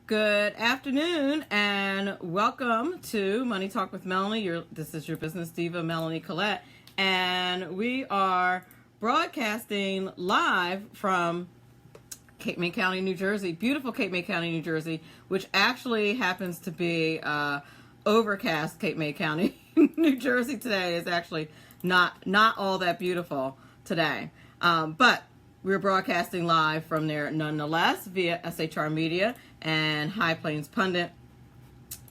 Good afternoon and welcome to Money Talk with Melanie. This is your business diva, Melanie Collette, and we are broadcasting live from Cape May County, New Jersey, beautiful Cape May County, New Jersey, which actually happens to be overcast Cape May County, New Jersey today is actually not all that beautiful today, but we're broadcasting live from there nonetheless via SHR Media and High Plains Pundit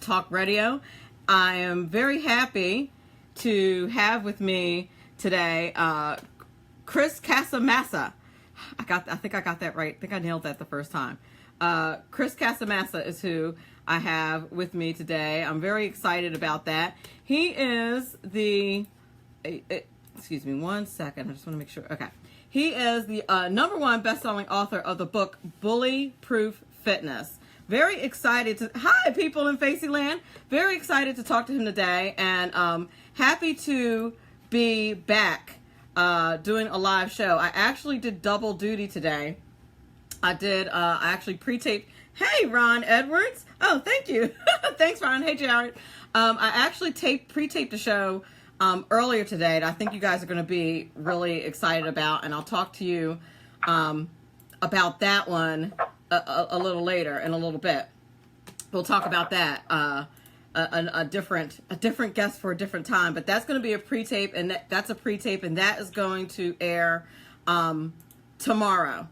Talk Radio. I am very happy to have with me today Chris Casamassa. I think I got that right. I think I nailed that the first time. Chris Casamassa is who I have with me today. I'm very excited about that. He is the... excuse me one second. I just want to make sure. Okay. He is the #1 best-selling author of the book Bully Proof Fitness. Very excited to... Hi, people in Faceyland. Very excited to talk to him today, and happy to be back doing a live show. I actually did double duty today. I actually pre-taped... Hey, Ron Edwards. Oh, thank you. Thanks, Ron. Hey, Jared. I actually pre-taped the show earlier today that I think you guys are going to be really excited about, and I'll talk to you about that one a little later in a little bit. We'll talk about that a different guest for a different time, but that's going to be a pre-tape, and that's a pre-tape, and that is going to air tomorrow.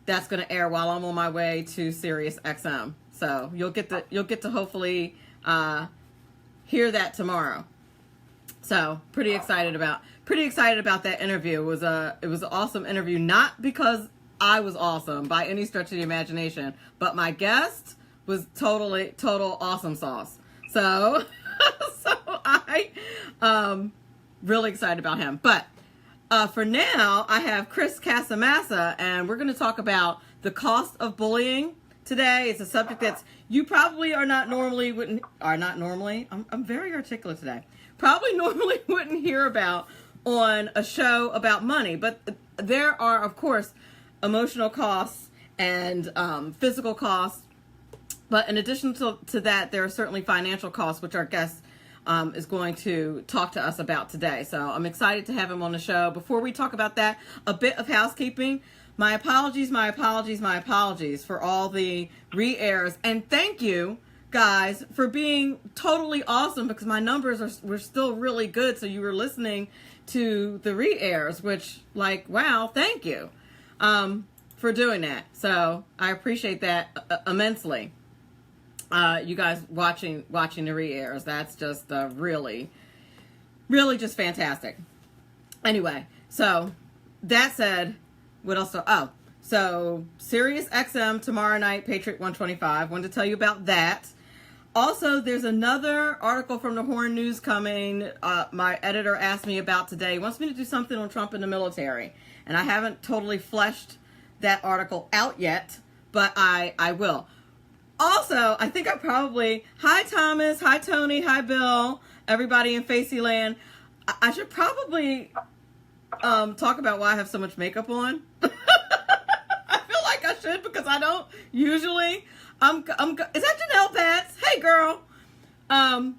That's going to air while I'm on my way to Sirius XM, so you'll get to hopefully hear that tomorrow. So pretty excited about that interview. It was an awesome interview, not because I was awesome by any stretch of the imagination, but my guest was total awesome sauce. So I really excited about him. But for now, I have Chris Casamassa, and we're going to talk about the cost of bullying today. It's a subject that you probably I'm very articulate today. Probably normally wouldn't hear about on a show about money, but there are, of course, emotional costs and physical costs. But in addition to that, there are certainly financial costs, which our guest is going to talk to us about today. So I'm excited to have him on the show. Before we talk about that, a bit of housekeeping. My apologies for all the re-airs. And thank you, guys, for being totally awesome, because my numbers were still really good. So you were listening to the re-airs, which, wow, thank you for doing that. So I appreciate that immensely. You guys watching the re-airs, that's just really, really just fantastic. Anyway, so that said, what else? So Sirius XM tomorrow night, Patriot 125. Wanted to tell you about that. Also, there's another article from the Horn News coming. My editor asked me about today. He wants me to do something on Trump in the military, and I haven't totally fleshed that article out yet, but I will. Also, I think hi Thomas, hi Tony, hi Bill, everybody in Faceyland. I should probably talk about why I have so much makeup on. I feel like I should, because I don't usually. Is that Janelle Pats? Hey girl. I'm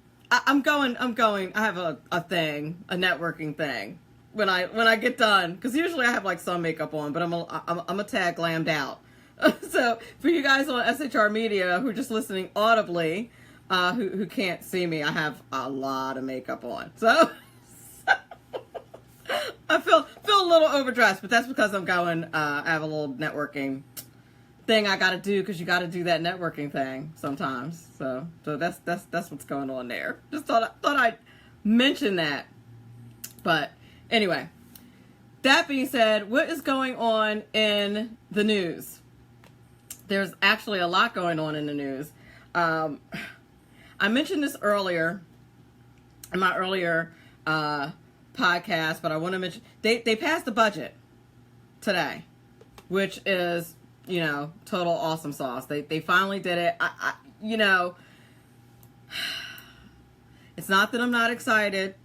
going. I have a networking thing when I get done, because usually I have some makeup on, but I'm a tad glammed out. So for you guys on SHR Media who are just listening audibly, who can't see me, I have a lot of makeup on. So I feel a little overdressed, but that's because I'm going. I have a little networking thing I got to do, because you got to do that networking thing sometimes. So that's what's going on there. Just thought I'd mention that. But anyway, that being said, what is going on in the news? There's actually a lot going on in the news. I mentioned this earlier in my earlier podcast, but I want to mention they passed the budget today, which is, total awesome sauce. They finally did it. It's not that I'm not excited.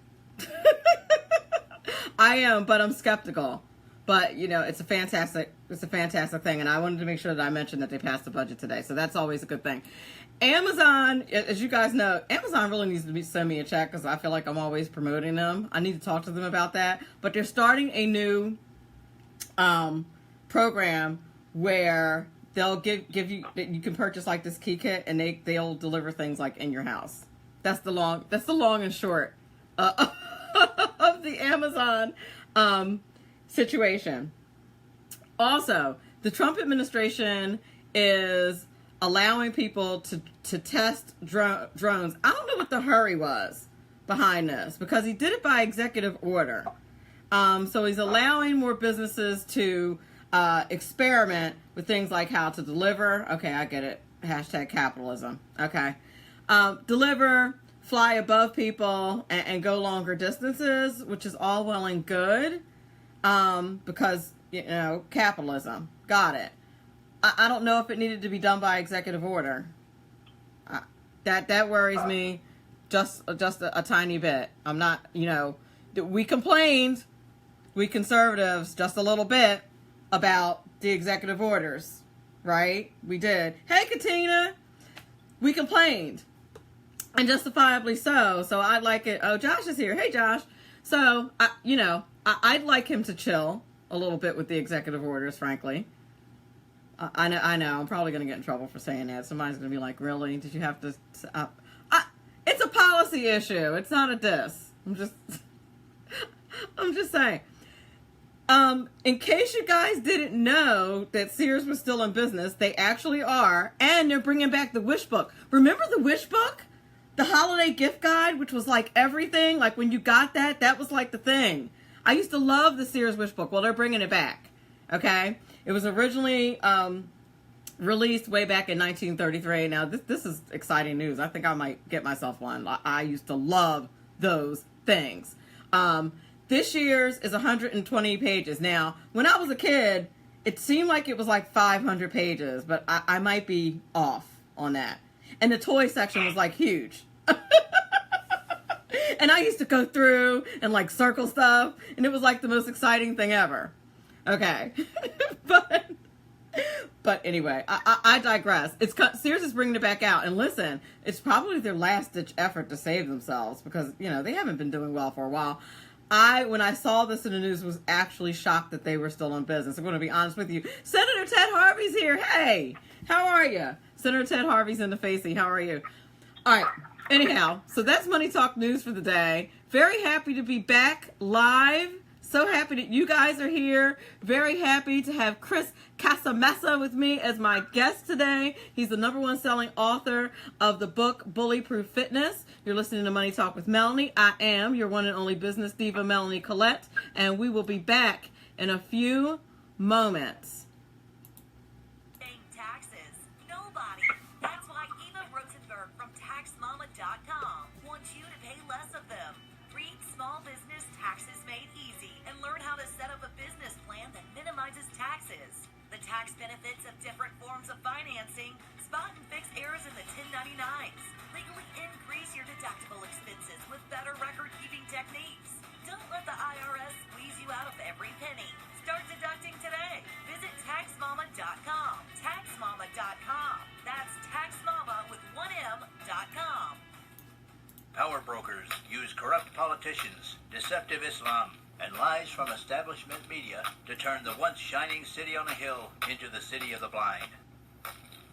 I am, but I'm skeptical, But it's a fantastic thing, and I wanted to make sure that I mentioned that they passed the budget today. So that's always a good thing. Amazon, as you guys know, Amazon really needs to send me a check because I feel like I'm always promoting them. I need to talk to them about that. But they're starting a new program where they'll give you can purchase like this key kit, and they'll deliver things like in your house. That's the long and short of the Amazon situation. Also, the Trump administration is allowing people to test drones. I don't know what the hurry was behind this, because he did it by executive order. So he's allowing more businesses to experiment with things like how to deliver. Okay, I get it. Hashtag capitalism. Okay. Deliver, fly above people, and go longer distances, which is all well and good, because, capitalism. Got it. I don't know if it needed to be done by executive order. That worries me just a tiny bit. I'm not, we complained, we conservatives, just a little bit about the executive orders, right? We did. Hey, Katina, we complained, and justifiably so. So I'd like it. Oh, Josh is here. Hey, Josh. So, I'd like him to chill a little bit with the executive orders, frankly. I know. I'm probably going to get in trouble for saying that. Somebody's going to be like, really? Did you have to? It's a policy issue. It's not a diss. I'm just saying. In case you guys didn't know that Sears was still in business, they actually are. And they're bringing back the Wish Book. Remember the Wish Book? The holiday gift guide, which was like everything. Like when you got that was like the thing. I used to love the Sears Wish Book. Well, they're bringing it back. Okay? It was originally released way back in 1933. Now, this is exciting news. I think I might get myself one. I used to love those things. This year's is 120 pages. Now, when I was a kid, it seemed like it was like 500 pages, but I might be off on that. And the toy section was like huge. And I used to go through and like circle stuff, and it was like the most exciting thing ever. Okay. But anyway, I digress. Sears is bringing it back out, and listen, it's probably their last ditch effort to save themselves, because they haven't been doing well for a while. When I saw this in the news, was actually shocked that they were still in business. I'm going to be honest with you. Senator Ted Harvey's here. Hey, how are you? Senator Ted Harvey's in the facey. How are you? All right. Anyhow, so that's Money Talk News for the day. Very happy to be back live. So happy that you guys are here. Very happy to have Chris Casamassa with me as my guest today. He's the #1 selling author of the book Bully-Proof Fitness. You're listening to Money Talk with Melanie. I am your one and only business diva, Melanie Collette, and we will be back in a few moments. Taxes. Nobody. That's why Eva Rosenberg from TaxMama.com wants you to pay less of them. Read Small Business Taxes Made Easy and learn how to set up a business plan that minimizes taxes, the tax benefits of different forms of financing, spot and fix errors in the 1099s, legally increase your deductible expenses with better record-keeping techniques. Don't let the IRS squeeze you out of every penny. Start deducting today. Visit TaxMama.com. TaxMama.com. That's TaxMama with 1M.com. Power brokers use corrupt politicians, deceptive Islam, and lies from establishment media to turn the once shining city on a hill into the city of the blind.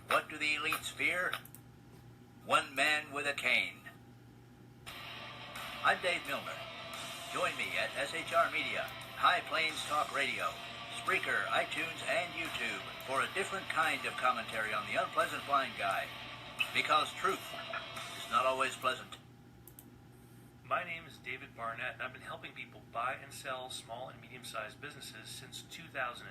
What do the elites fear? One man with a cane. I'm Dave Milner. Join me at SHR Media, High Plains Talk Radio, Spreaker, iTunes, and YouTube for a different kind of commentary on the unpleasant blind guy. Because truth is not always pleasant. My name is David Barnett, and I've been helping people buy and sell small and medium-sized businesses since 2008.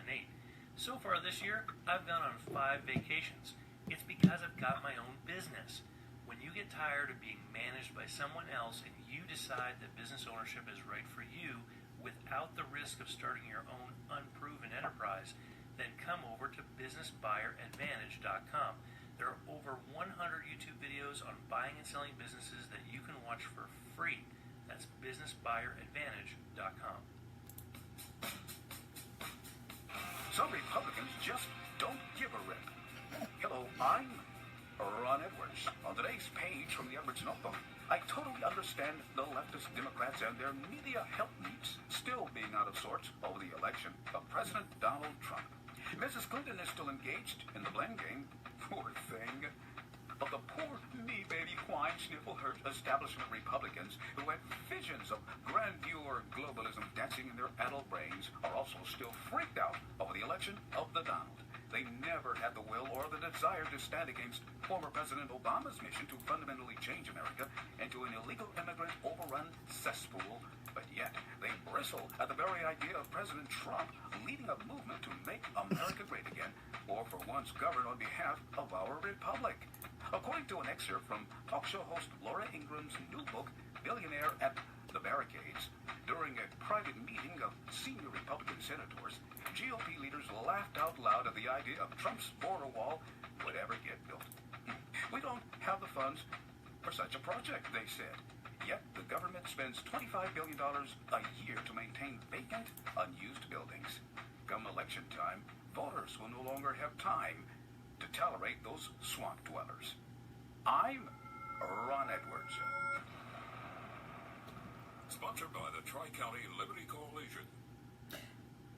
So far this year, I've gone on 5 vacations. It's because I've got my own business. When you get tired of being managed by someone else and you decide that business ownership is right for you without the risk of starting your own unproven enterprise, then come over to businessbuyeradvantage.com. There are over 100 YouTube videos on buying and selling businesses that you can watch for free. That's businessbuyeradvantage.com. Some Republicans just don't give a rip. Hello, I'm Ron Edwards. On today's page from the Edwards Notebook, I totally understand the leftist Democrats and their media help needs still being out of sorts over the election of President Donald Trump. Mrs. Clinton is still engaged in the blame game. Poor thing. But the poor me baby whine sniffle hurt establishment Republicans who had visions of grandeur globalism dancing in their adult brains are also still freaked out over the election of the Donald. They never had the will or the desire to stand against former President Obama's mission to fundamentally change America into an illegal immigrant overrun cesspool. But yet, they bristle at the very idea of President Trump leading a movement to make America great again, or for once govern on behalf of our republic. According to an excerpt from talk show host Laura Ingram's new book, Billionaire at the Barricades, during a private meeting of senior Republican senators, GOP leaders laughed out loud at the idea of Trump's border wall would ever get built. We don't have the funds for such a project, they said. Yet the government spends $25 billion a year to maintain vacant, unused buildings. Come election time, voters will no longer have time to tolerate those swamp dwellers. I'm Ron Edwards. Sponsored by the Tri-County Liberty Coalition.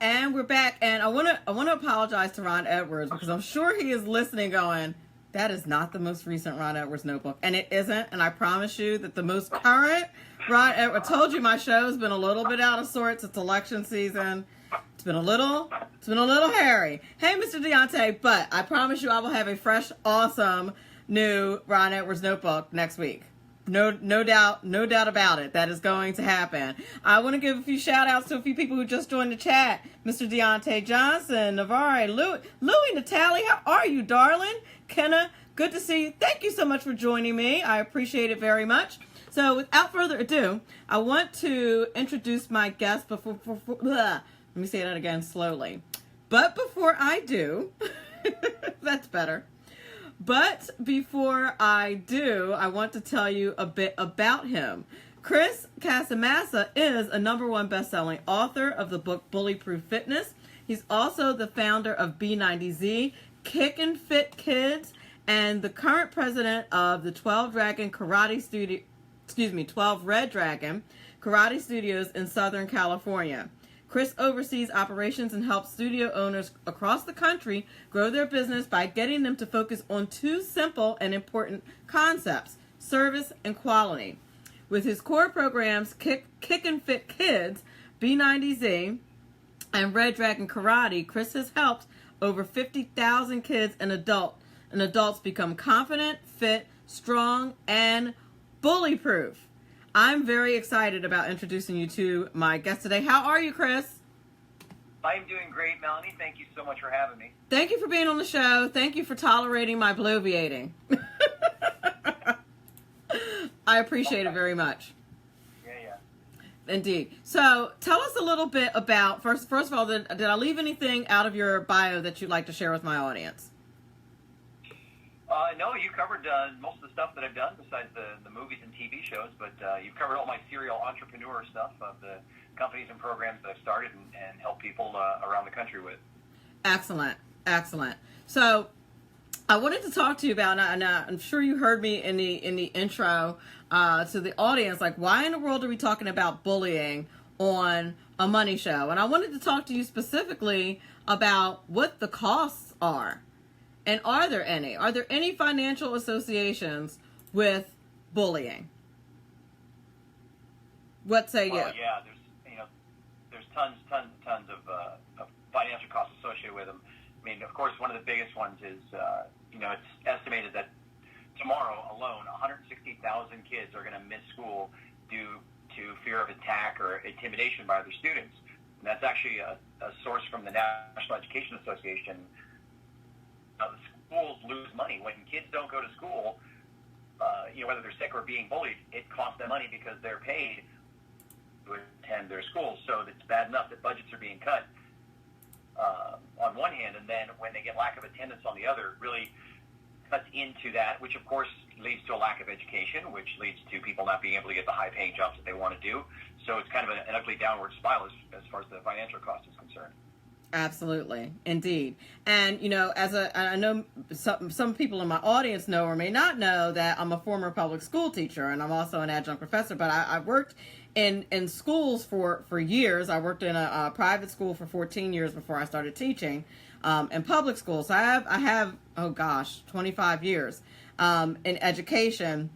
And we're back, and I want to apologize to Ron Edwards because I'm sure he is listening going, that is not the most recent Ron Edwards notebook, and it isn't, and I promise you that the most current Ron Edwards, I told you my show's been a little bit out of sorts. It's election season. It's been a little hairy. Hey, Mr. Deontay, but I promise you I will have a fresh, awesome new Ron Edwards notebook next week. No doubt about it. That is going to happen. I want to give a few shout outs to a few people who just joined the chat. Mr. Deontay Johnson, Navarre, Louie, Natalie, how are you, darling? Kenna, good to see you. Thank you so much for joining me. I appreciate it very much. So without further ado, I want to introduce my guest before let me say that again slowly. But before I do, that's better. But before I do, I want to tell you a bit about him. Chris Casamassa is a #1 best-selling author of the book Bully Proof Fitness. He's also the founder of B90Z, Kickin' Fit Kids, and the current president of the 12 Red Dragon Karate Studios in Southern California. Chris oversees operations and helps studio owners across the country grow their business by getting them to focus on two simple and important concepts, service and quality. With his core programs, Kickin' Fit Kids, B90Z, and Red Dragon Karate, Chris has helped over 50,000 kids and adults become confident, fit, strong, and bully-proof. I'm very excited about introducing you to my guest today. How are you, Chris? I'm doing great, Melanie. Thank you so much for having me. Thank you for being on the show. Thank you for tolerating my bloviating. I appreciate it very much. Yeah. Indeed. So tell us a little bit about, first of all, did I leave anything out of your bio that you'd like to share with my audience? No, you covered most of the stuff that I've done besides the movies and TV shows, but you've covered all my serial entrepreneur stuff of the companies and programs that I've started and help people around the country with. Excellent. So I wanted to talk to you about, and I'm sure you heard me in the intro to the audience, like, why in the world are we talking about bullying on a money show? And I wanted to talk to you specifically about what the costs are. And are there any financial associations with bullying? What say you? Oh yeah, there's tons of financial costs associated with them. I mean, of course, one of the biggest ones is it's estimated that tomorrow alone, 160,000 kids are going to miss school due to fear of attack or intimidation by other students. And that's actually a source from the National Education Association. The schools lose money when kids don't go to school. Whether they're sick or being bullied, it costs them money because they're paid to attend their schools. So it's bad enough that budgets are being cut on one hand, and then when they get lack of attendance on the other, really cuts into that, which of course leads to a lack of education, which leads to people not being able to get the high-paying jobs that they want to do. So it's kind of an ugly downward spiral as far as the financial cost is concerned. Absolutely, indeed. And I know some people in my audience know or may not know that I'm a former public school teacher, and I'm also an adjunct professor. But I worked in schools for years. I worked in a private school for 14 years before I started teaching in public schools. So I have 25 years in education,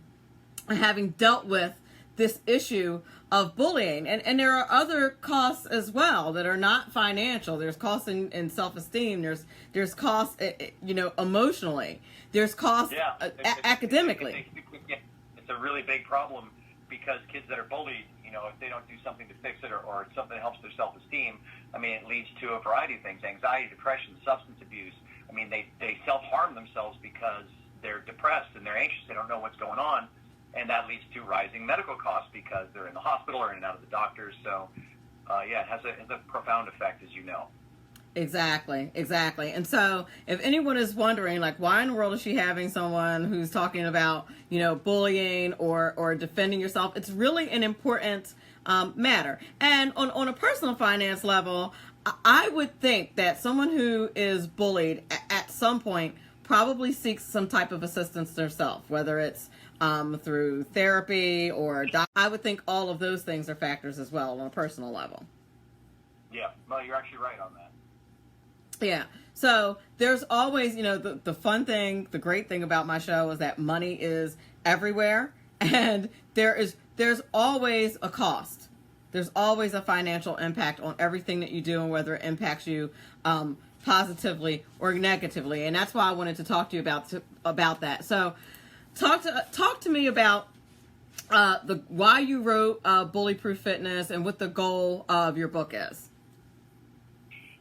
having dealt with this issue of bullying. And there are other costs as well that are not financial. There's costs in self-esteem. There's costs, emotionally. There's costs academically. It's a really big problem because kids that are bullied, if they don't do something to fix it or something that helps their self-esteem, it leads to a variety of things: anxiety, depression, substance abuse. They self-harm themselves because they're depressed and they're anxious. They don't know what's going on. And that leads to rising medical costs because they're in the hospital or in and out of the doctors. So, it has a profound effect, as you know. Exactly. And so if anyone is wondering, like, why in the world is she having someone who's talking about, bullying or defending yourself, it's really an important matter. And on a personal finance level, I would think that someone who is bullied at some point probably seeks some type of assistance themselves, whether it's through therapy or I would think all of those things are factors as well on a personal level. Yeah, well, you're actually right on that. Yeah. So there's always, the fun thing, the great thing about my show is that money is everywhere, and there's always a cost. There's always a financial impact on everything that you do, and whether it impacts you positively or negatively. And that's why I wanted to talk to you about that. So talk to me about why you wrote Bully Proof Fitness and what the goal of your book is.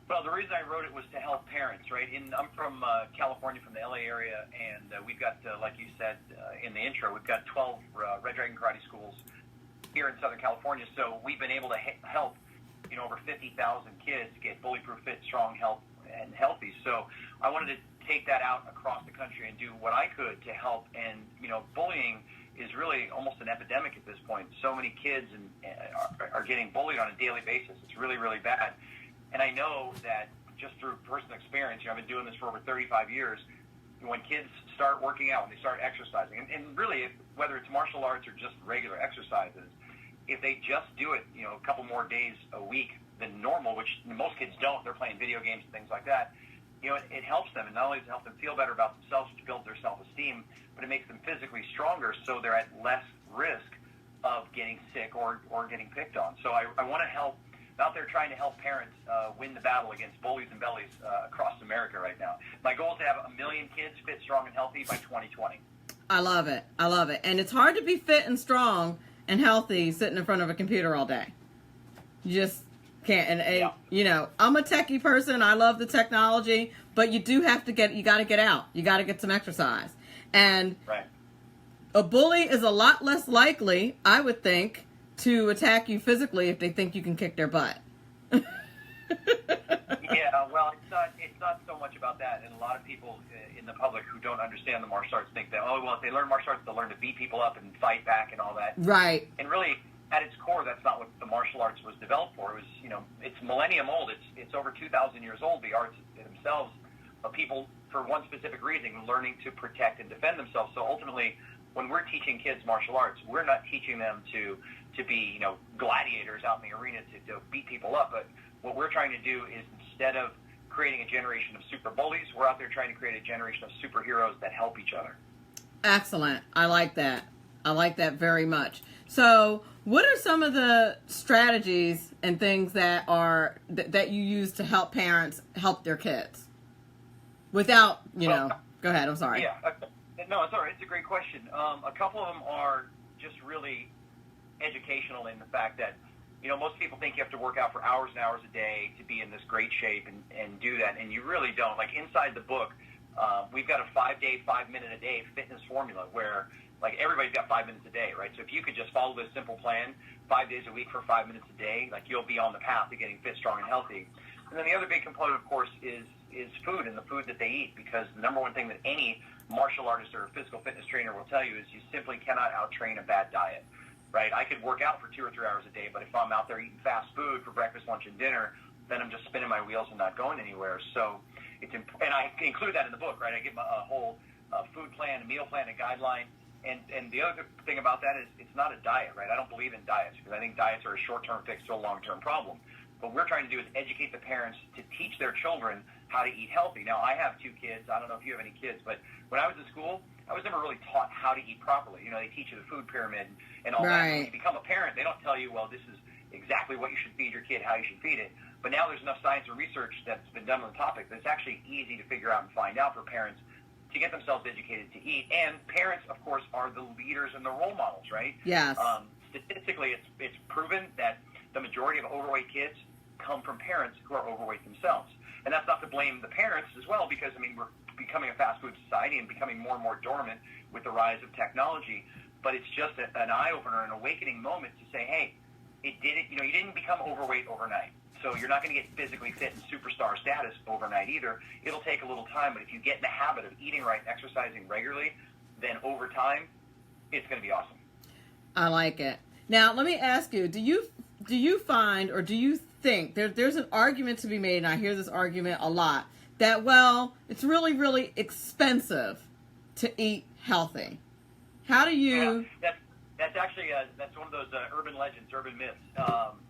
Well, the reason I wrote it was to help parents, right? I'm from California, from the LA area, and we've got, like you said in the intro, we've got 12 Red Dragon Karate schools here in Southern California. So we've been able to help, over 50,000 kids get bully-proof, fit, strong, and healthy. So I wanted to take that out across the country and do what I could to help. And, bullying is really almost an epidemic at this point. So many kids are getting bullied on a daily basis. It's really, really bad. And I know that just through personal experience, I've been doing this for over 35 years, when kids start working out, when they start exercising, and really, whether it's martial arts or just regular exercises, if they just do it, a couple more days a week than normal, which most kids don't, they're playing video games and things like that, it helps them. And not only does it help them feel better about themselves, to build their self-esteem, but it makes them physically stronger, so they're at less risk of getting sick or getting picked on. So I want to help. I'm out there trying to help parents win the battle against bullies and bellies across America right now. My goal is to have 1 million kids fit, strong, and healthy by 2020. I love it. And it's hard to be fit and strong and healthy sitting in front of a computer all day. You just can't. And I'm a techie person. I love the technology, but you got to get out. You got to get some exercise. And right. A bully is a lot less likely, I would think, to attack you physically if they think you can kick their butt. Yeah, well, it's not so much about that. And a lot of people in the public who don't understand the martial arts think that, if they learn martial arts, they'll learn to beat people up and fight back and all that. Right. And really, at its core, that's not what the martial arts was developed for. It was, it's millennium old. It's over 2,000 years old, the arts themselves, of people, for one specific reason, learning to protect and defend themselves. So ultimately, when we're teaching kids martial arts, we're not teaching them to be, gladiators out in the arena to beat people up. But what we're trying to do is, instead of creating a generation of super bullies, we're out there trying to create a generation of superheroes that help each other. Excellent. I like that. I like that very much. So what are some of the strategies and things that you use to help parents help their kids without, go ahead. I'm sorry. Yeah. No, it's all right. It's a great question. A couple of them are just really educational in the fact that, most people think you have to work out for hours and hours a day to be in this great shape and do that, and you really don't. Like, inside the book, we've got a 5-day, 5-minute-a-day fitness formula where, like, everybody's got 5 minutes a day, right? So if you could just follow this simple plan, 5 days a week for 5 minutes a day, like, you'll be on the path to getting fit, strong, and healthy. And then the other big component, of course, is food and the food that they eat, because the number one thing that any martial artist or physical fitness trainer will tell you is you simply cannot out-train a bad diet, right? I could work out for 2 or 3 hours a day, but if I'm out there eating fast food for breakfast, lunch, and dinner, then I'm just spinning my wheels and not going anywhere. So and I include that in the book, right? I give them a whole food plan, a meal plan, a guideline. And the other thing about that is it's not a diet, right? I don't believe in diets because I think diets are a short-term fix to a long-term problem. What we're trying to do is educate the parents to teach their children how to eat healthy. Now, I have 2 kids. I don't know if you have any kids, but when I was in school, I was never really taught how to eat properly. You know, they teach you the food pyramid and all that. When you become a parent, they don't tell you, well, this is exactly what you should feed your kid, how you should feed it. But now there's enough science and research that's been done on the topic that it's actually easy to figure out and find out for parents to get themselves educated to eat. And parents, of course, are the leaders and the role models, right? Yes. Statistically, it's proven that the majority of overweight kids come from parents who are overweight themselves. And that's not to blame the parents as well, because, I mean, we're becoming a fast food society and becoming more and more dormant with the rise of technology. But it's just an eye-opener, an awakening moment to say, hey, you didn't become overweight overnight. So you're not going to get physically fit and superstar status overnight either. It'll take a little time, but if you get in the habit of eating right and exercising regularly, then over time, it's going to be awesome. I like it. Now, let me ask you, do you find, or do you think, there's an argument to be made, and I hear this argument a lot, that, well, it's really, really expensive to eat healthy. How do you... Yeah, that's actually, that's one of those urban legends, urban myths.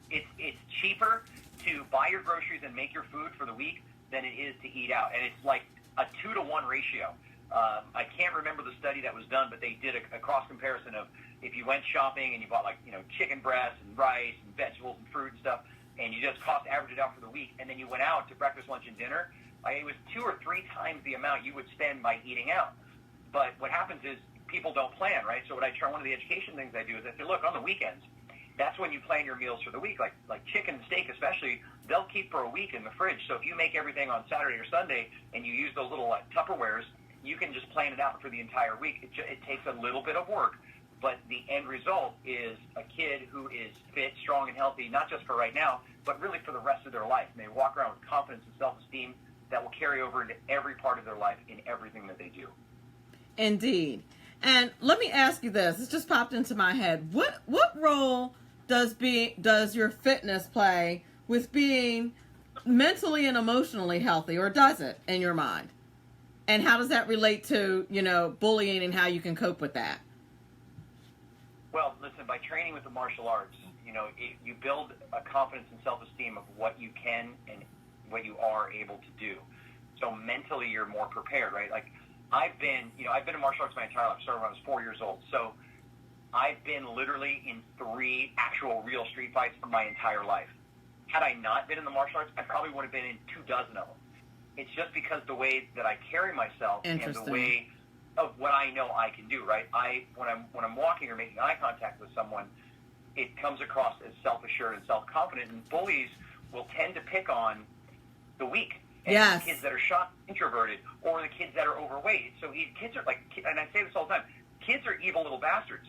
It's cheaper to buy your groceries and make your food for the week than it is to eat out. And it's like a 2-to-1 ratio. I can't remember the study that was done, but they did a cross comparison of if you went shopping and you bought chicken breasts and rice and vegetables and fruit and stuff, and you just cost average it out for the week, and then you went out to breakfast, lunch, and dinner, it was 2 or 3 times the amount you would spend by eating out. But what happens is people don't plan, right? So what I try, one of the education things I do is I say, look, on the weekends, that's when you plan your meals for the week. Like chicken and steak especially, they'll keep for a week in the fridge. So if you make everything on Saturday or Sunday and you use those little Tupperwares, you can just plan it out for the entire week. It takes a little bit of work, but the end result is a kid who is fit, strong, and healthy, not just for right now, but really for the rest of their life. And they walk around with confidence and self-esteem that will carry over into every part of their life in everything that they do. Indeed. And let me ask you this. It's just popped into my head. What role does your fitness play with being mentally and emotionally healthy, or does it in your mind? And how does that relate to, bullying and how you can cope with that? Well, listen, by training with the martial arts, you build a confidence and self-esteem of what you can and what you are able to do. So mentally, you're more prepared, right? Like I've been in martial arts my entire life. I started when I was 4 years old. So I've been literally in 3 actual real street fights for my entire life. Had I not been in the martial arts, I probably would have been in 24 of them. It's just because the way that I carry myself and the way of what I know I can do, right? When I'm walking or making eye contact with someone, it comes across as self-assured and self-confident, and bullies will tend to pick on the weak. And yes. The kids that are shy, introverted, or the kids that are overweight. So kids are like, and I say this all the time, kids are evil little bastards.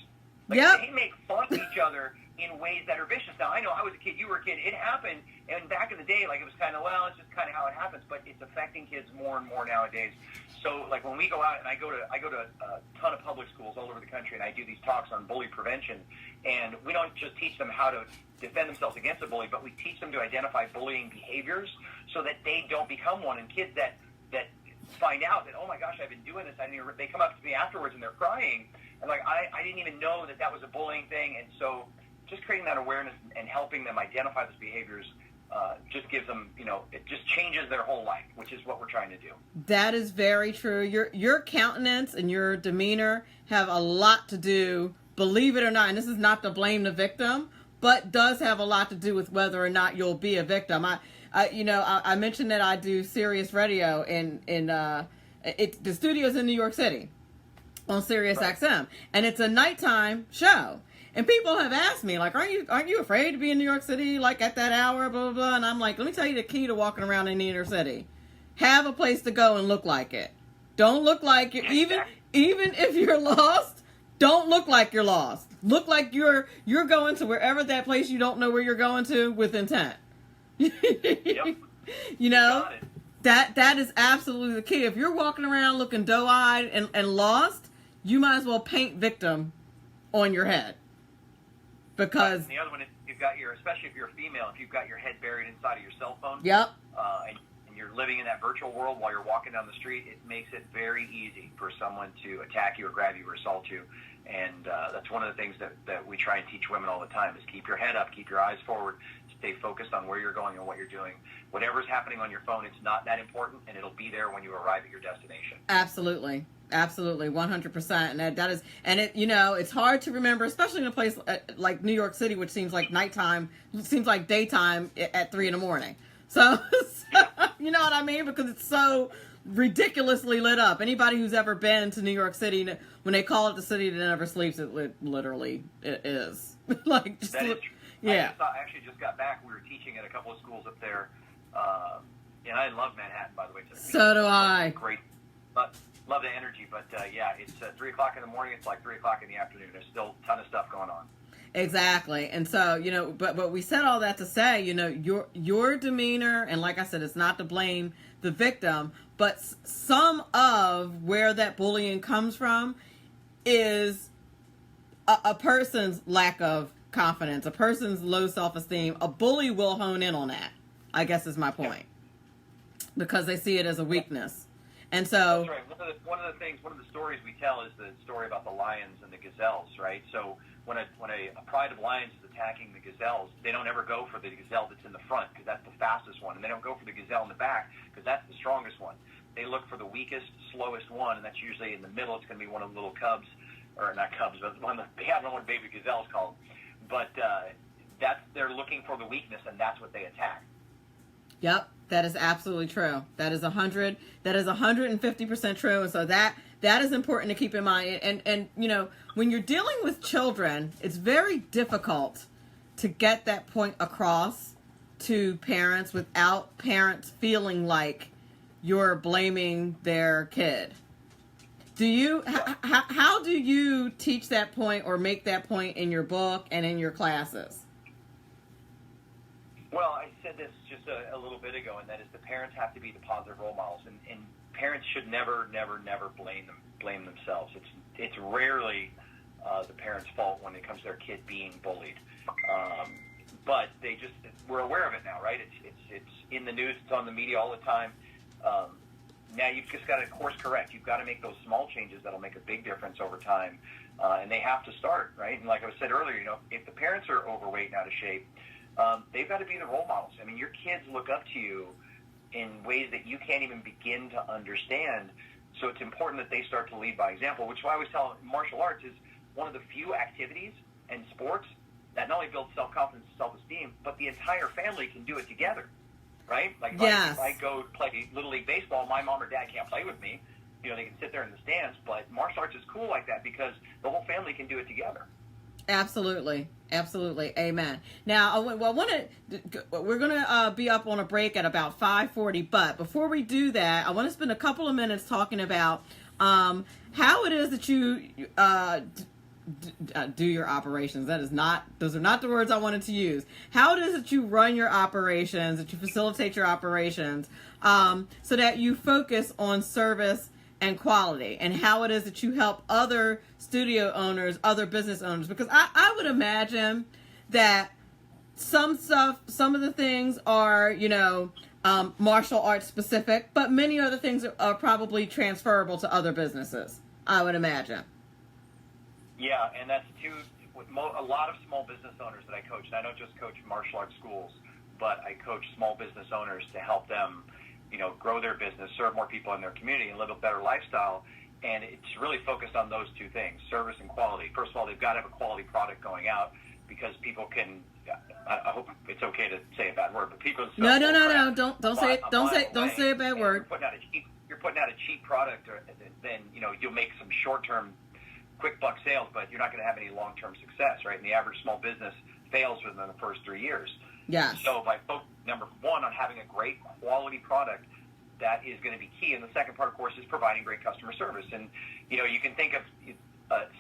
Like, yep. They make fun of each other in ways that are vicious. Now, I know I was a kid, you were a kid, it happened, and back in the day, it was kind of, it's just kind of how it happens, but it's affecting kids more and more nowadays. So, when we go out, and I go to a ton of public schools all over the country, and I do these talks on bully prevention, and we don't just teach them how to defend themselves against a bully, but we teach them to identify bullying behaviors so that they don't become one, and kids that find out that, oh my gosh, I've been doing this, they come up to me afterwards and they're crying, and I didn't even know that was a bullying thing. And so just creating that awareness and helping them identify those behaviors just gives them, it just changes their whole life, which is what we're trying to do. That is very true. Your countenance and your demeanor have a lot to do, believe it or not, and this is not to blame the victim, but does have a lot to do with whether or not you'll be a victim. I mentioned that I do Sirius Radio in the studio's in New York City on Sirius XM, and it's a nighttime show. And people have asked me, aren't you afraid to be in New York City, at that hour, blah, blah, blah? And I'm like, let me tell you the key to walking around in the inner city. Have a place to go and look like it. Don't look like you're, even if you're lost, don't look like you're lost. Look like you're going to wherever that place you don't know where you're going to with intent. Yep. That is absolutely the key. If you're walking around looking doe-eyed and lost, you might as well paint victim on your head. Because and the other one is, you've got especially if you're a female, if you've got your head buried inside of your cell phone, Yep. And you're living in that virtual world while you're walking down the street, it makes it very easy for someone to attack you or grab you or assault you. And that's one of the things that we try and teach women all the time is keep your head up, keep your eyes forward, stay focused on where you're going and what you're doing. Whatever's happening on your phone, it's not that important, and it'll be there when you arrive at your destination. Absolutely. Absolutely. 100%. And that is, and it, it's hard to remember, especially in a place like New York City, which seems like nighttime, seems like daytime at 3 a.m. So, you know what I mean? Because it's so ridiculously lit up. Anybody who's ever been to New York City, when they call it the city that never sleeps, it literally it is. Like, just, that is true. Yeah. I actually just got back. We were teaching at a couple of schools up there. And I love Manhattan, by the way. So do I. Great. Love the energy. But, yeah, it's 3 o'clock in the morning. It's like 3 o'clock in the afternoon. There's still a ton of stuff going on. Exactly. And so, but we said all that to say, your demeanor, and like I said, it's not to blame the victim, but some of where that bullying comes from is a person's lack of confidence, a person's low self-esteem. A bully will hone in on that, I guess is my point, because they see it as a weakness. And so that's right. One of the stories we tell is the story about the lions and the gazelles, right? So when a pride of lions is attacking the gazelles, they don't ever go for the gazelle that's in the front because that's the fastest one, and they don't go for the gazelle in the back because that's the strongest one. They look for the weakest, slowest one, and that's usually in the middle. It's going to be one of the little cubs, or not cubs, but I don't know what baby gazelle is called. But they're looking for the weakness, and that's what they attack. Yep, that is absolutely true. That is 150% true. And so that is important to keep in mind. And when you're dealing with children, it's very difficult to get that point across to parents without parents feeling like you're blaming their kid. How do you teach that point or make that point in your book and in your classes? Well, I said this just a little bit ago, and that is the parents have to be the positive role models, and parents should never blame themselves. It's rarely the parents' fault when it comes to their kid being bullied, but we're aware of it now, right? It's in the news, it's on the media all the time. Now you've just got to course correct. You've got to make those small changes that'll make a big difference over time, and they have to start, right? And like I said earlier, if the parents are overweight and out of shape, they've got to be the role models. I mean, your kids look up to you in ways that you can't even begin to understand. So it's important that they start to lead by example, which is why I always tell martial arts is one of the few activities and sports that not only builds self-confidence and self-esteem, but the entire family can do it together, right? Like if I go play Little League Baseball, my mom or dad can't play with me. They can sit there in the stands, but martial arts is cool like that because the whole family can do it together. Absolutely. Amen. Now, we're going to be up on a break at about 5:40, but before we do that, I want to spend a couple of minutes talking about how it is that you do your operations. Those are not the words I wanted to use. How it is that you run your operations, that you facilitate your operations, so that you focus on service and quality, and how it is that you help other studio owners, other business owners, because I would imagine that some of the things are, martial arts specific, but many other things are probably transferable to other businesses, I would imagine. Yeah, and that's a lot of small business owners that I coach, and I don't just coach martial arts schools, but I coach small business owners to help them grow their business, serve more people in their community, and live a better lifestyle. And it's really focused on those two things, service and quality. First of all, they've got to have a quality product going out because people can. I hope it's okay to say a bad word, but people. No. Don't say a bad word. You're putting out a cheap product, then you'll make some short-term, quick buck sales, but you're not going to have any long-term success, right? And the average small business fails within the first 3 years. Yeah. So by number one, on having a great quality product, that is going to be key. And the second part, of course, is providing great customer service. And, you can think of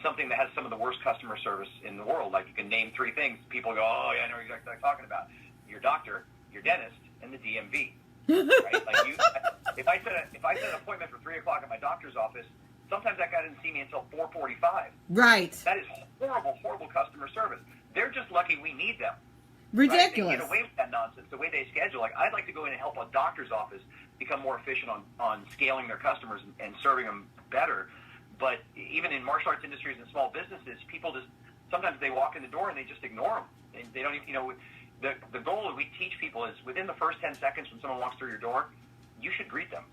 something that has some of the worst customer service in the world. Like you can name 3 things. People go, oh, yeah, I know exactly what I'm talking about. Your doctor, your dentist, and the DMV. Right? Like if I set an appointment for 3 o'clock at my doctor's office, sometimes that guy didn't see me until 4:45. Right. That is horrible customer service. They're just lucky we need them. Ridiculous. Right? They get away with that nonsense. The way they schedule, like I'd like to go in and help a doctor's office become more efficient on scaling their customers and serving them better. But even in martial arts industries and small businesses, people just sometimes they walk in the door and they just ignore them. And they don't even, the goal that we teach people is within the first 10 seconds when someone walks through your door, you should greet them.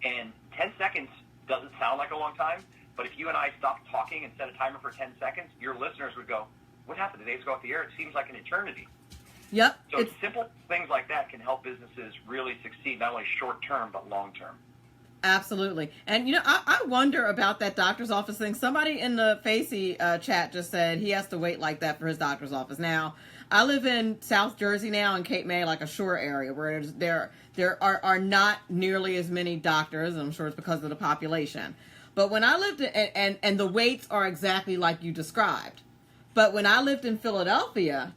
And 10 seconds doesn't sound like a long time, but if you and I stopped talking and set a timer for 10 seconds, your listeners would go, what happened? Did days go off the air? It seems like an eternity. Yep. So simple things like that can help businesses really succeed, not only short term, but long term. Absolutely. And, I wonder about that doctor's office thing. Somebody in the Facey chat just said he has to wait like that for his doctor's office. Now, I live in South Jersey now, in Cape May, like a shore area, where there are not nearly as many doctors, and I'm sure it's because of the population. But when I lived and the waits are exactly like you described. But when I lived in Philadelphia,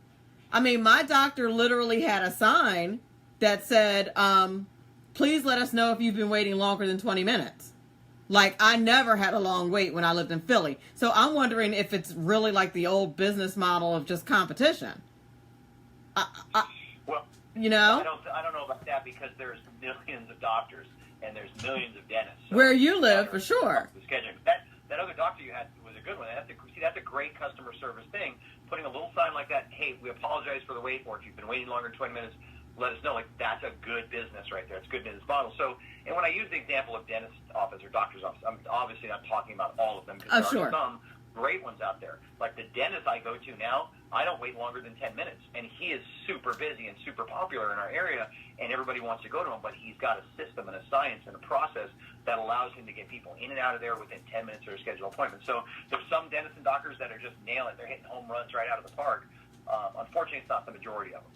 I mean, my doctor literally had a sign that said, please let us know if you've been waiting longer than 20 minutes. Like, I never had a long wait when I lived in Philly. So I'm wondering if it's really like the old business model of just competition. Well, I don't know about that, because there's millions of doctors and there's millions of dentists. So where you live, for sure. The scheduling. That other doctor you had was a good one. That's a great customer service thing. Putting a little sign like that, hey, we apologize for the wait, or if you've been waiting longer than 20 minutes, let us know. Like, that's a good business right there. It's a good business model. So, and when I use the example of dentist office or doctor's office, I'm obviously not talking about all of them, because there are some great ones out there. Like the dentist I go to now, I don't wait longer than 10 minutes. And he is super busy and super popular in our area, and everybody wants to go to him, but he's got a system and a science and a process that allows him to get people in and out of there within 10 minutes of a scheduled appointment. So there's some dentists and doctors that are just nailing it. They're hitting home runs right out of the park. Unfortunately, it's not the majority of them.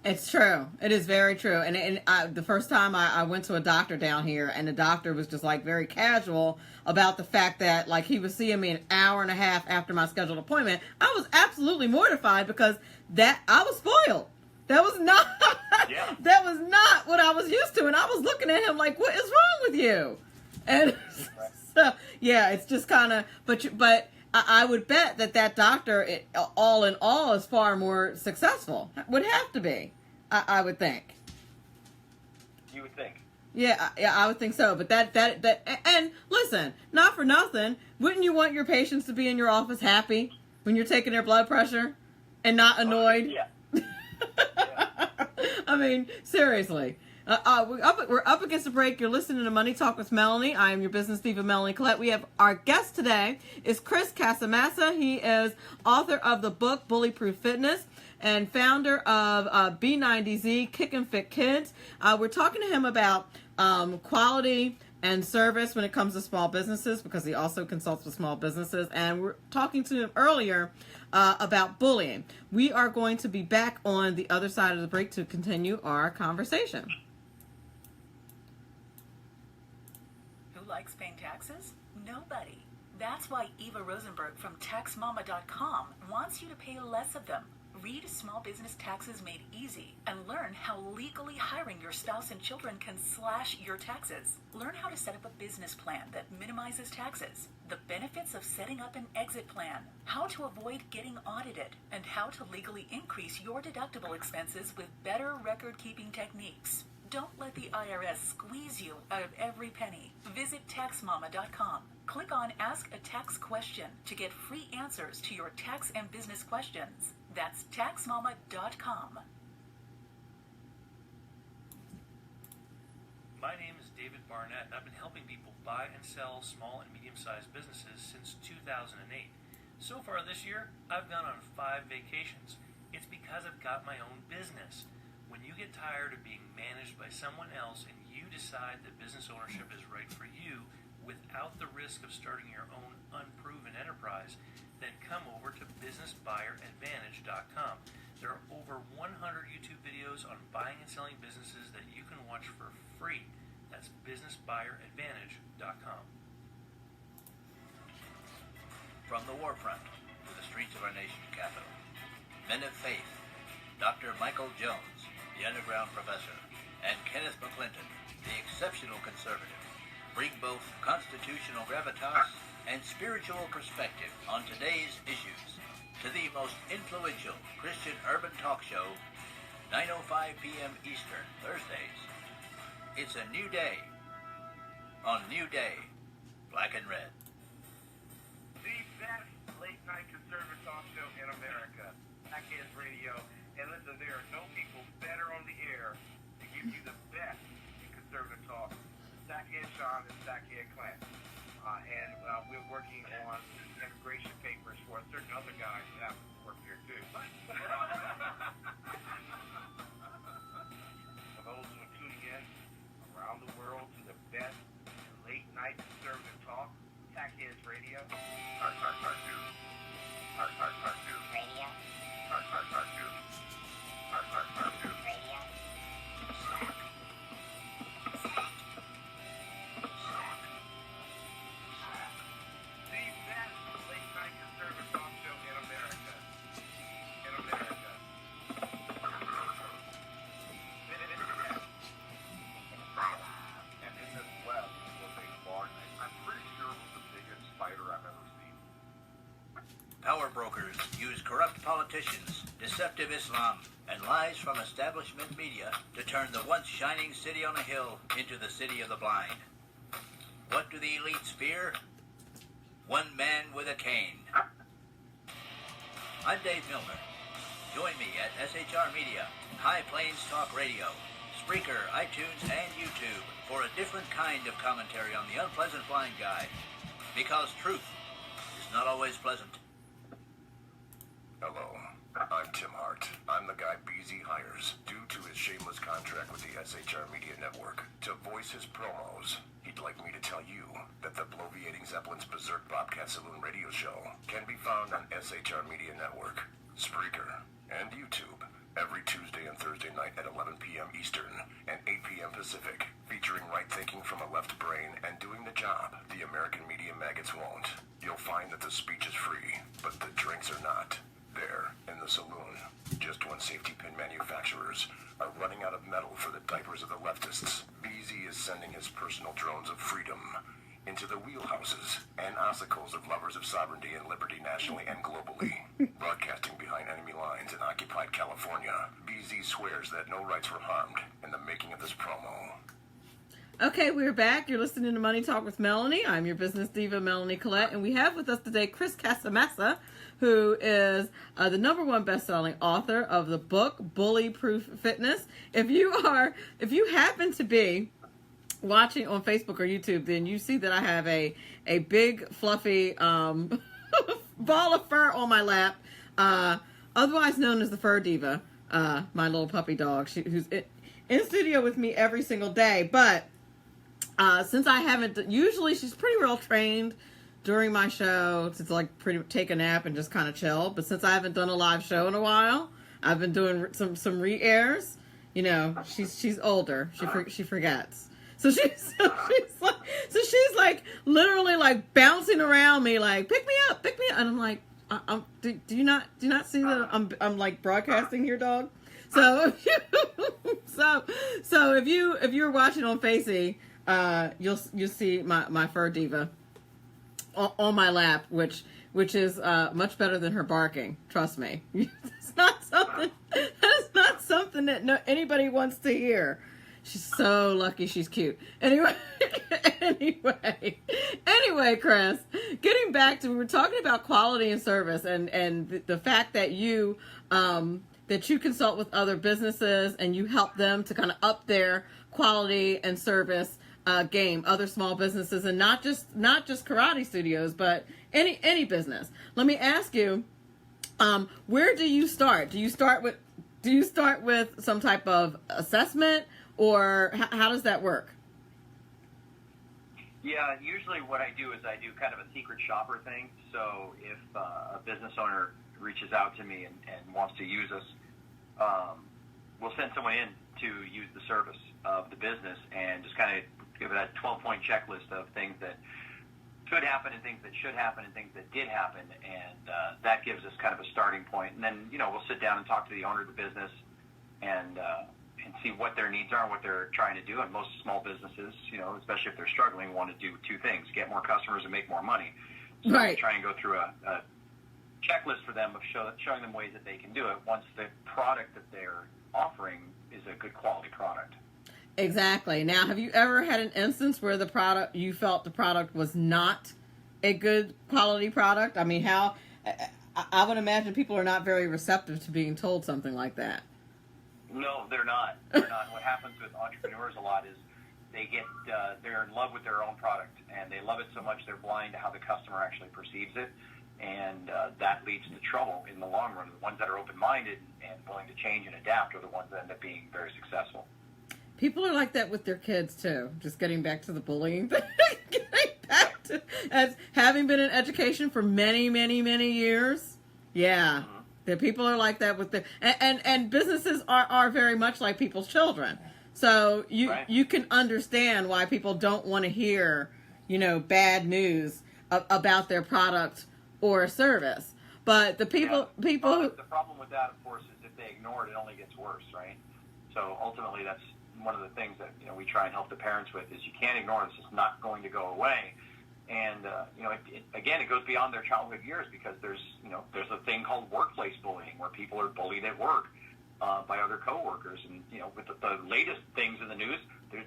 It's true. It is very true. And the first time I went to a doctor down here, and the doctor was just like very casual about the fact that like he was seeing me an hour and a half after my scheduled appointment. I was absolutely mortified, because I was spoiled. That was not that was not what I was used to. And I was looking at him like, what is wrong with you? And so, yeah, it's just kind of, but I would bet that doctor, all in all, is far more successful. Would have to be, I would think. You would think. Yeah, I would think so. But that, and listen, not for nothing, wouldn't you want your patients to be in your office happy when you're taking their blood pressure and not annoyed? Yeah. I mean, seriously. We're up against the break. You're listening to Money Talk with Melanie. I am your business diva, Melanie Collette. We have our guest today is Chris Casamassa. He is author of the book Bully Proof Fitness and founder of B90Z Kick and Fit Kids. We're talking to him about quality and service when it comes to small businesses, because he also consults with small businesses. And we're talking to him earlier about bullying. We are going to be back on the other side of the break to continue our conversation. Who likes paying taxes? Nobody. That's why Eva Rosenberg from TaxMama.com wants you to pay less of them. Read Small Business Taxes Made Easy and learn how legally hiring your spouse and children can slash your taxes. Learn how to set up a business plan that minimizes taxes, the benefits of setting up an exit plan, how to avoid getting audited, and how to legally increase your deductible expenses with better record-keeping techniques. Don't let the IRS squeeze you out of every penny. Visit TaxMama.com. Click on Ask a Tax Question to get free answers to your tax and business questions. That's TaxMama.com. My name is David Barnett, and I've been helping people buy and sell small and medium-sized businesses since 2008. So far this year, I've gone on 5 vacations. It's because I've got my own business. When you get tired of being managed by someone else and you decide that business ownership is right for you without the risk of starting your own unproven enterprise, then come over to businessbuyeradvantage.com. There are over 100 YouTube videos on buying and selling businesses that you can watch for free. That's businessbuyeradvantage.com. From the war front to the streets of our nation's capital, men of faith, Dr. Michael Jones, the underground professor, and Kenneth McClinton, the exceptional conservative, bring both constitutional gravitas and spiritual perspective on today's issues to the most influential Christian urban talk show 9:05 p.m. Eastern, Thursdays. It's a new day on New Day, Black and Red. The best late-night conservative talk show in America, Sackheads Radio. And listen, there are no people better on the air to give you the best in conservative talk. Sackhead Sean and Sackhead Clint. And we're working on immigration papers for a certain other guy that happens to work here too. For those who are tuning in around the world to the best late-night conservative talk, Sackheads Radio. Radio. The best late-night conservative talk show in America. In America. And in this web was a large, I'm pretty sure it was the biggest spider I've ever seen. Power brokers use corrupt politicians, deceptive Islam, and lies from establishment media to turn the once shining city on a hill into the city of the blind. What do the elites fear? One man with a cane. I'm Dave Milner. Join me at SHR Media, High Plains Talk Radio, Spreaker, iTunes, and YouTube for a different kind of commentary on the unpleasant blind guy. Because truth is not always pleasant. Hello, I'm Tim Hart. I'm the guy BZ hires due to his shameless contract with the SHR Media Network to voice his promos. He'd like me to tell you that the Bloviating Zeppelin's Berserk Bobcat Saloon radio show can be found on SHR Media Network, Spreaker, and YouTube every Tuesday and Thursday night at 11 p.m. Eastern and 8 p.m. Pacific, featuring right thinking from a left brain and doing the job the American media maggots won't. You'll find that the speech is free, but the drinks are not. There, in the saloon, just when safety pin manufacturers are running out of metal for the diapers of the leftists, BZ is sending his personal drones of freedom into the wheelhouses and ossicles of lovers of sovereignty and liberty nationally and globally. Broadcasting behind enemy lines in occupied California, BZ swears that no rights were harmed in the making of this promo. Okay, we're back. You're listening to Money Talk with Melanie. I'm your business diva, Melanie Collette, and we have with us today Chris Casamassa, who is the #1 best-selling author of the book Bully Proof Fitness. If you happen to be watching on Facebook or YouTube, then you see that I have a big fluffy ball of fur on my lap, otherwise known as the Fur Diva, my little puppy dog, who's in studio with me every single day, but since I haven't, usually she's pretty well trained during my show to take a nap and just kind of chill. But since I haven't done a live show in a while, I've been doing some re-airs. You know, she's older. She forgets. So she's like literally like bouncing around me, like pick me up, and I'm like, do you not see that I'm like broadcasting here, dog? So if you're watching on Facey, you'll see my fur diva on my lap, which is much better than her barking. Trust me, it's not something. That is not something that anybody wants to hear. She's so lucky she's cute. Anyway, Chris, getting back to, we were talking about quality and service and the fact that you consult with other businesses and you help them to kind of up their quality and service game, other small businesses, and not just karate studios, but any business. Let me ask you, where do you start? Do you start with some type of assessment, or how does that work? Yeah, usually what I do is I do kind of a secret shopper thing. So if a business owner reaches out to me and wants to use us, we'll send someone in to use the service of the business and just kind of give it a 12-point checklist of things that could happen and things that should happen and things that did happen, and that gives us kind of a starting point. And then, we'll sit down and talk to the owner of the business and see what their needs are and what they're trying to do. And most small businesses, especially if they're struggling, want to do two things: get more customers and make more money. So right. we try and go through a checklist for them them, of showing them ways that they can do it once the product that they're offering is a good quality product. Exactly. Now, have you ever had an instance where you felt the product was not a good quality product? I mean, I would imagine people are not very receptive to being told something like that. No, they're not. They're not. What happens with entrepreneurs a lot is they're in love with their own product, and they love it so much they're blind to how the customer actually perceives it, and that leads to trouble in the long run. The ones that are open-minded and willing to change and adapt are the ones that end up being very successful. People are like that with their kids too. Just getting back to the bullying thing. As having been in education for many, many, many years. Yeah. Mm-hmm. The people are like that with their and businesses are very much like people's children. So you can understand why people don't want to hear, bad news about their product or service. But the people the problem with that, of course, is if they ignore it, it only gets worse, right? So ultimately, that's one of the things that we try and help the parents with is you can't ignore it. It's just not going to go away. And it goes beyond their childhood years because there's a thing called workplace bullying where people are bullied at work by other coworkers, and with the latest things in the news,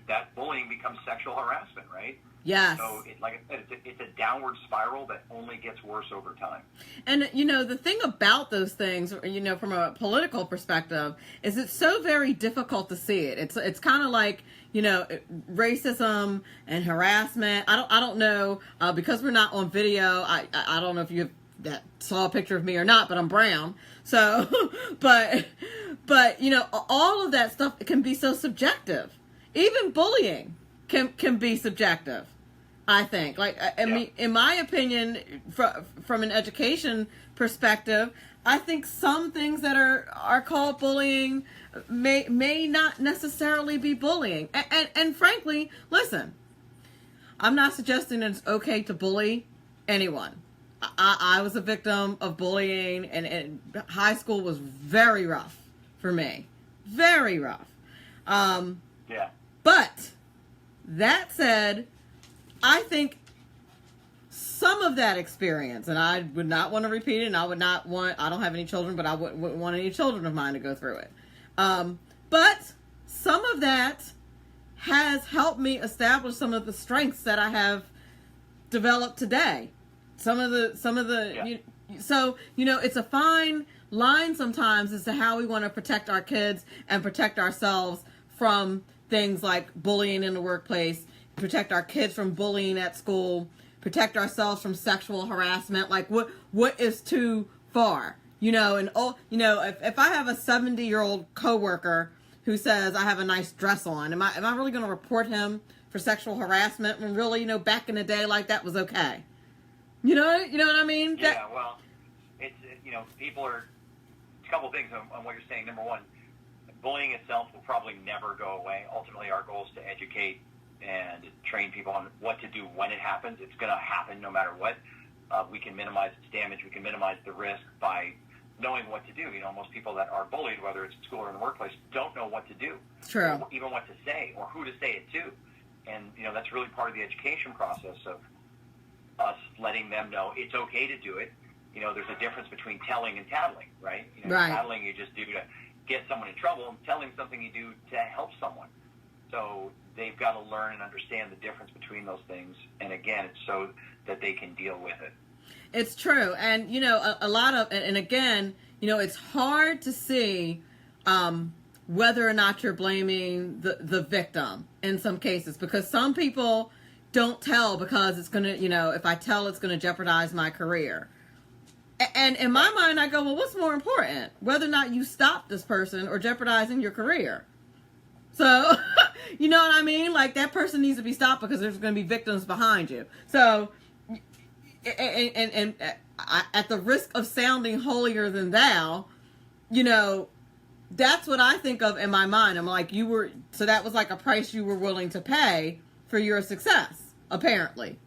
that bullying becomes sexual harassment, right? Yes. So, like I said, it's a downward spiral that only gets worse over time. And, the thing about those things, from a political perspective, is it's so very difficult to see it. It's kind of like, racism and harassment. I don't know, because we're not on video, I don't know if you saw a picture of me or not, but I'm brown. So, but, all of that stuff can be so subjective. Even bullying can be subjective, I think. In my opinion, from an education perspective, I think some things that are called bullying may not necessarily be bullying. And frankly, listen, I'm not suggesting that it's okay to bully anyone. I was a victim of bullying, and high school was very rough for me. Very rough. But that said, I think some of that experience, and I would not want to repeat it, and I don't have any children, but I wouldn't want any children of mine to go through it. But some of that has helped me establish some of the strengths that I have developed today. So, it's a fine line sometimes as to how we want to protect our kids and protect ourselves from things like bullying in the workplace, protect our kids from bullying at school, protect ourselves from sexual harassment. Like what is too far? If I have a 70-year-old coworker who says I have a nice dress on, am I really going to report him for sexual harassment when really, back in the day, like, that was okay? You know what I mean? It's people are, a couple things on what you're saying. Number one, bullying itself will probably never go away. Ultimately, our goal is to educate and train people on what to do when it happens. It's going to happen no matter what. We can minimize its damage. We can minimize the risk by knowing what to do. Most people that are bullied, whether it's at school or in the workplace, don't know what to do. True. Or even what to say or who to say it to. And, that's really part of the education process of us letting them know it's okay to do it. There's a difference between telling and tattling, right? Right. Tattling you just do to get someone in trouble, and telling something you do to help someone. So they've got to learn and understand the difference between those things. And again, it's so that they can deal with it. It's true. And, a lot of, and again, it's hard to see whether or not you're blaming the victim in some cases, because some people don't tell because it's going to, if I tell, it's going to jeopardize my career. And in my mind, I go, well, what's more important? Whether or not you stop this person or jeopardizing your career. So, you know what I mean? Like, that person needs to be stopped because there's going to be victims behind you. So, and at the risk of sounding holier than thou, that's what I think of in my mind. I'm like, so that was like a price you were willing to pay for your success, apparently.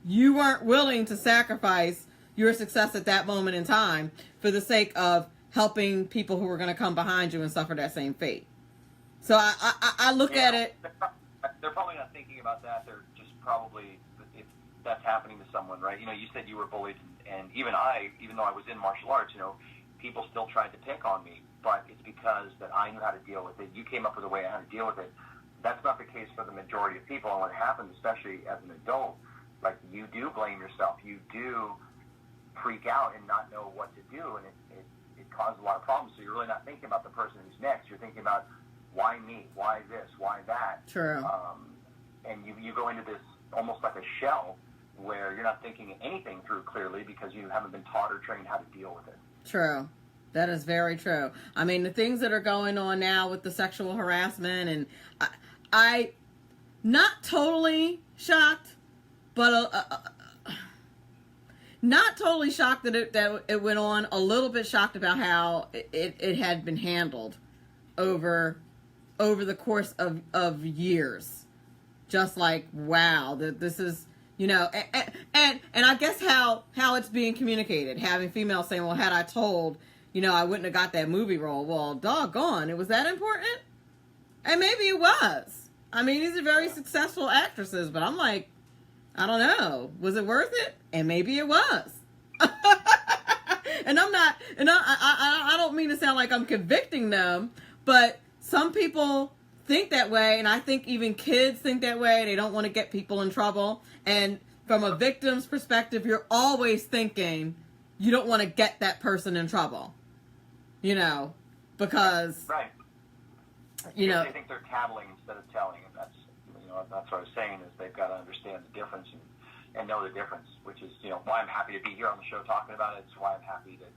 You weren't willing to sacrifice your success at that moment in time for the sake of helping people who are going to come behind you and suffer that same fate. So I look at it. They're probably not thinking about that. They're just probably, if that's happening to someone, right? You said you were bullied And even though I was in martial arts, people still tried to pick on me, but it's because that I knew how to deal with it. You came up with a way on how to deal with it. That's not the case for the majority of people. And what happens, especially as an adult, like, you do blame yourself. You do freak out and not know what to do, and it causes a lot of problems. So you're really not thinking about the person who's next. You're thinking about, why me? Why this? Why that? True. And you go into this almost like a shell where you're not thinking anything through clearly because you haven't been taught or trained how to deal with it. True. That is very true. I mean, the things that are going on now with the sexual harassment, and I not totally shocked, but not totally shocked that it went on. A little bit shocked about how it had been handled over the course of years. Just like, wow, that this is, and I guess how it's being communicated, having females saying, well, had I told, I wouldn't have got that movie role. Well, doggone, it was that important? And maybe it was. I mean, these are very successful actresses, but I'm like, I don't know. Was it worth it? And maybe it was. And I don't mean to sound like I'm convicting them, but some people think that way, and I think even kids think that way. They don't want to get people in trouble. And from a victim's perspective, you're always thinking you don't want to get that person in trouble. Because right. They think they're tattling instead of telling, and that's what I was saying, is they've got to understand the difference and know the difference, which is why I'm happy to be here on the show talking about it. It's why I'm happy that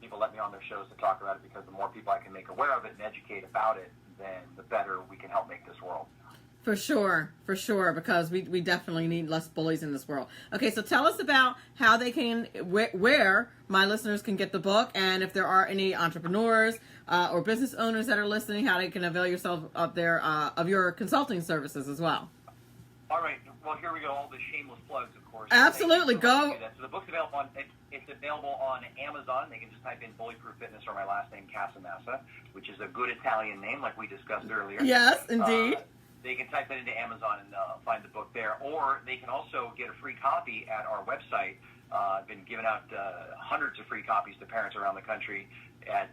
people let me on their shows to talk about it, because the more people I can make aware of it and educate about it, then the better we can help make this world. For sure, because we definitely need less bullies in this world. Okay, so tell us about how they can, where my listeners can get the book, and if there are any entrepreneurs or business owners that are listening, how they can avail yourself of your consulting services as well. All right. Well, here we go. All the shameless plugs, of course. Absolutely. Go. So the book's available on Amazon. They can just type in Bullyproof Fitness or my last name, Casamassa, which is a good Italian name, like we discussed earlier. Yes, indeed. They can type that into Amazon and find the book there. Or they can also get a free copy at our website. I've been giving out hundreds of free copies to parents around the country at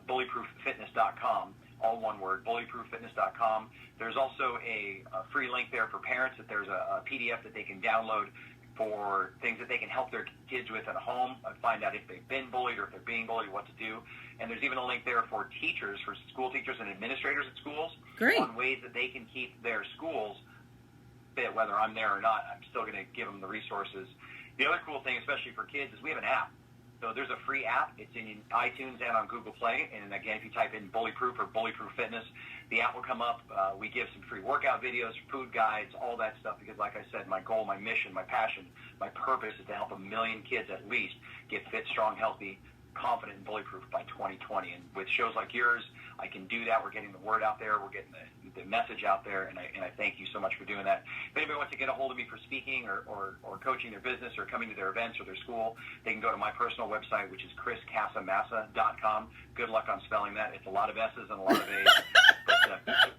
bullyproofitness.com. All one word, bullyproofitness.com. There's also a free link there for parents that there's a PDF that they can download for things that they can help their kids with at home and find out if they've been bullied or if they're being bullied, what to do. And there's even a link there for teachers, for school teachers and administrators at schools. Great. On ways that they can keep their schools fit. Whether I'm there or not, I'm still going to give them the resources. The other cool thing, especially for kids, is we have an app. So there's a free app. It's in iTunes and on Google Play. And again, if you type in Bullyproof or Bullyproof Fitness, the app will come up. We give some free workout videos, food guides, all that stuff. Because like I said, my goal, my mission, my passion, my purpose is to help 1 million kids at least get fit, strong, healthy, confident, and bullyproof by 2020. And with shows like yours, I can do that. We're getting the word out there. We're getting the message out there. And I thank you so much for doing that. If anybody wants to get a hold of me for speaking or coaching their business or coming to their events or their school, they can go to my personal website, which is chriscasamassa.com. Good luck on spelling that. It's a lot of S's and a lot of A's. But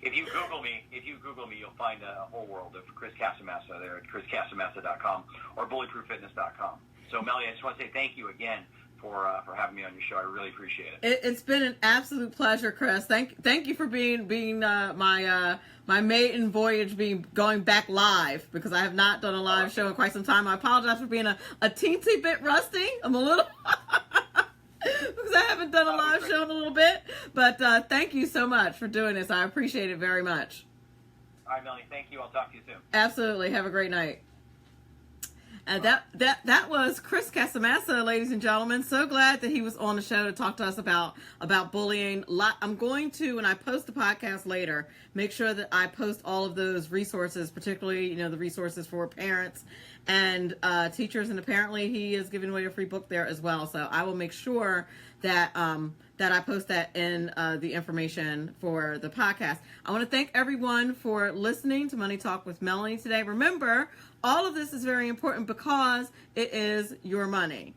if you Google me, you'll find a whole world of Chris Casamassa there at chriscasamassa.com or bullyprooffitness.com. So, Melanie, I just want to say thank you again for having me on your show. I really appreciate it. It's been an absolute pleasure, Chris. Thank you for being my maiden voyage, going back live, because I have not done a live show in quite some time. I apologize for being a teensy bit rusty. I'm a little because I haven't done a live show in a little bit. But thank you so much for doing this. I appreciate it very much. All right, Melanie. Thank you. I'll talk to you soon. Absolutely. Have a great night. And that was Chris Casamassa, ladies and gentlemen. So glad that he was on the show to talk to us about bullying. I'm going to, when I post the podcast later, make sure that I post all of those resources, particularly, the resources for parents and teachers. And apparently he is giving away a free book there as well. So I will make sure that I post that in the information for the podcast. I want to thank everyone for listening to Money Talk with Melanie today. Remember, all of this is very important because it is your money.